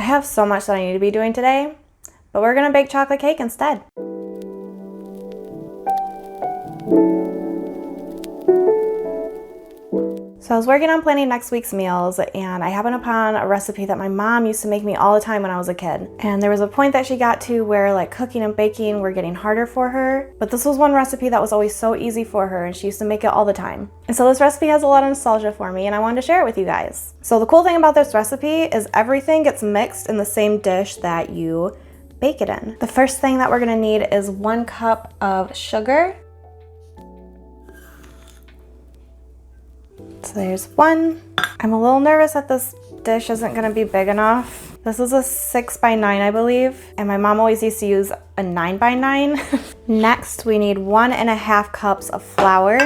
have so much that I need to be doing today, but we're gonna bake chocolate cake instead. So I was working on planning next week's meals, and I happened upon a recipe that my mom used to make me all the time when I was a kid. And there was a point that she got to where like cooking and baking were getting harder for her, but this was one recipe that was always so easy for her, and she used to make it all the time. And so this recipe has a lot of nostalgia for me, and I wanted to share it with you guys. So the cool thing about this recipe is everything gets mixed in the same dish that you bake it in. The first thing that we're gonna need is 1 cup of sugar. So there's 1. I'm a little nervous that this dish isn't gonna be big enough. This is a 6 by 9, I believe, and my mom always used to use a 9 by 9. Next, we need 1.5 cups of flour.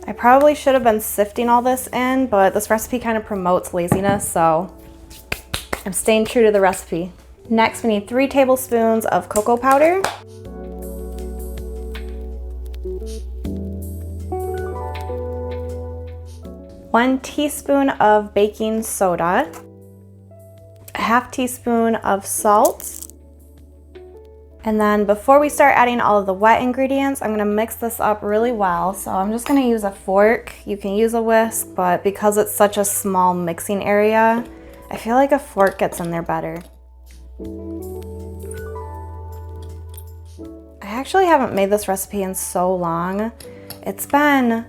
I probably should have been sifting all this in, but this recipe kind of promotes laziness, so I'm staying true to the recipe. Next, we need 3 tablespoons of cocoa powder. 1 teaspoon of baking soda, 1/2 teaspoon of salt, and then before we start adding all of the wet ingredients, I'm gonna mix this up really well. So I'm just gonna use a fork. You can use a whisk, but because it's such a small mixing area, I feel like a fork gets in there better. I actually haven't made this recipe in so long. It's been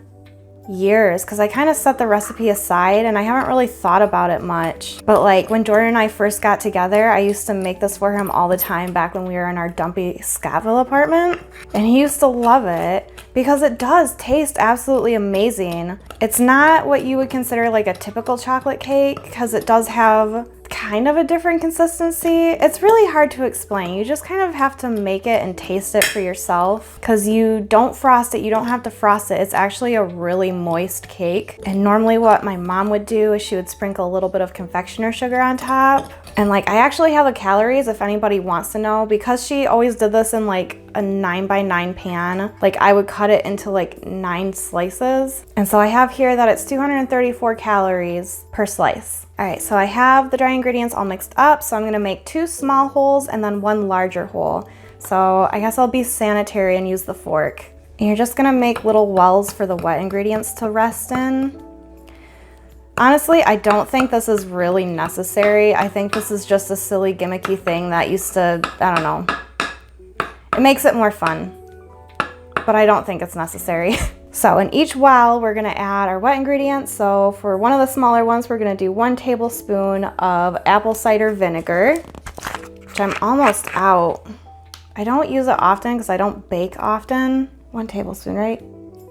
years because I kind of set the recipe aside and I haven't really thought about it much. But like when Jordan and I first got together, I used to make this for him all the time back when we were in our dumpy Scottville apartment, and he used to love it because it does taste absolutely amazing. It's not what you would consider like a typical chocolate cake because it does have kind of a different consistency. It's really hard to explain. You just kind of have to make it and taste it for yourself because you don't frost it. You don't have to frost it. It's actually a really moist cake. And normally what my mom would do is she would sprinkle a little bit of confectioner sugar on top. And like I actually have the calories if anybody wants to know, because she always did this in like a 9 by 9 pan. Like I would cut it into like 9 slices. And so I have here that it's 234 calories per slice. All right, so I have the dry ingredients all mixed up, so I'm gonna make 2 small holes and then 1 larger hole. So I guess I'll be sanitary and use the fork. And you're just gonna make little wells for the wet ingredients to rest in. Honestly, I don't think this is really necessary. I think this is just a silly gimmicky thing that used to, I don't know. It makes it more fun, but I don't think it's necessary. So in each well, we're gonna add our wet ingredients. So for one of the smaller ones, we're gonna do 1 tablespoon of apple cider vinegar, which I'm almost out. I don't use it often because I don't bake often. 1 tablespoon, right?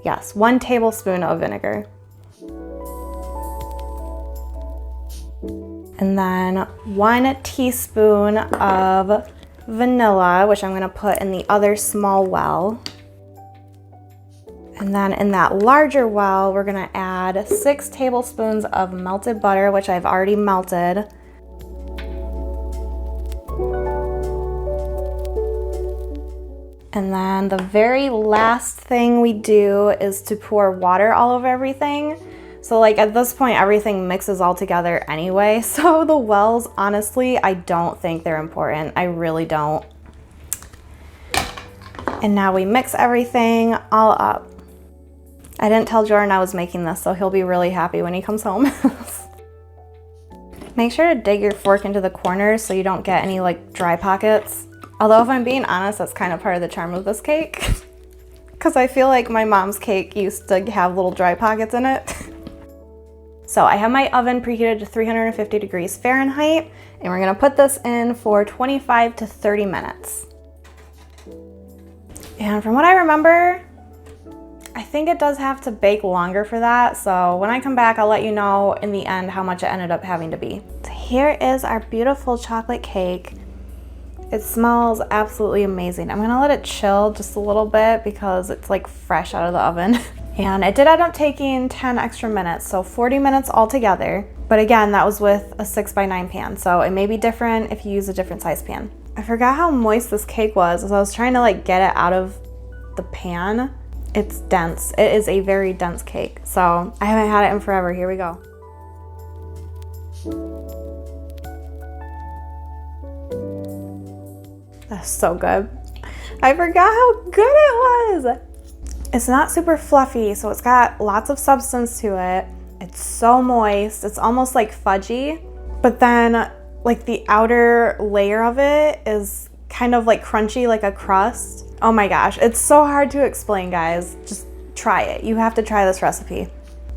Yes, 1 tablespoon of vinegar. And then 1 teaspoon of vanilla, which I'm gonna put in the other small well. And then in that larger well, we're gonna add 6 tablespoons of melted butter, which I've already melted. And then the very last thing we do is to pour water all over everything. So like at this point, everything mixes all together anyway. So the wells, honestly, I don't think they're important. I really don't. And now we mix everything all up. I didn't tell Jordan I was making this, so he'll be really happy when he comes home. Make sure to dig your fork into the corners so you don't get any like dry pockets. Although if I'm being honest, that's kind of part of the charm of this cake. Because I feel like my mom's cake used to have little dry pockets in it. So I have my oven preheated to 350 degrees Fahrenheit, and we're gonna put this in for 25 to 30 minutes. And from what I remember, I think it does have to bake longer for that. So when I come back, I'll let you know in the end how much it ended up having to be. So here is our beautiful chocolate cake. It smells absolutely amazing. I'm gonna let it chill just a little bit because it's like fresh out of the oven. And it did end up taking 10 extra minutes, so 40 minutes altogether. But again, that was with a 6 by 9 pan, so it may be different if you use a different size pan. I forgot how moist this cake was as I was trying to like get it out of the pan. It's dense. It is a very dense cake. So I haven't had it in forever. Here we go. That's so good. I forgot how good it was. It's not super fluffy, so it's got lots of substance to it. It's so moist. It's almost like fudgy, but then like the outer layer of it is kind of like crunchy, like a crust. Oh my gosh, it's so hard to explain, guys. Just try it. You have to try this recipe.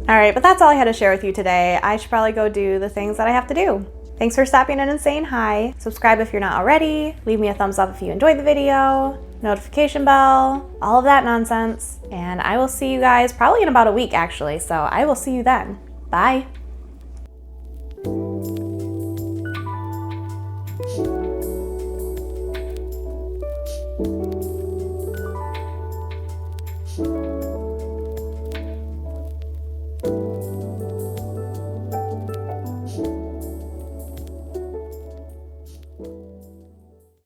All right, but that's all I had to share with you today. I should probably go do the things that I have to do. Thanks for stopping in and saying hi. Subscribe if you're not already. Leave me a thumbs up if you enjoyed the video. Notification bell, all of that nonsense. And I will see you guys probably in about a week, actually. So I will see you then. Bye.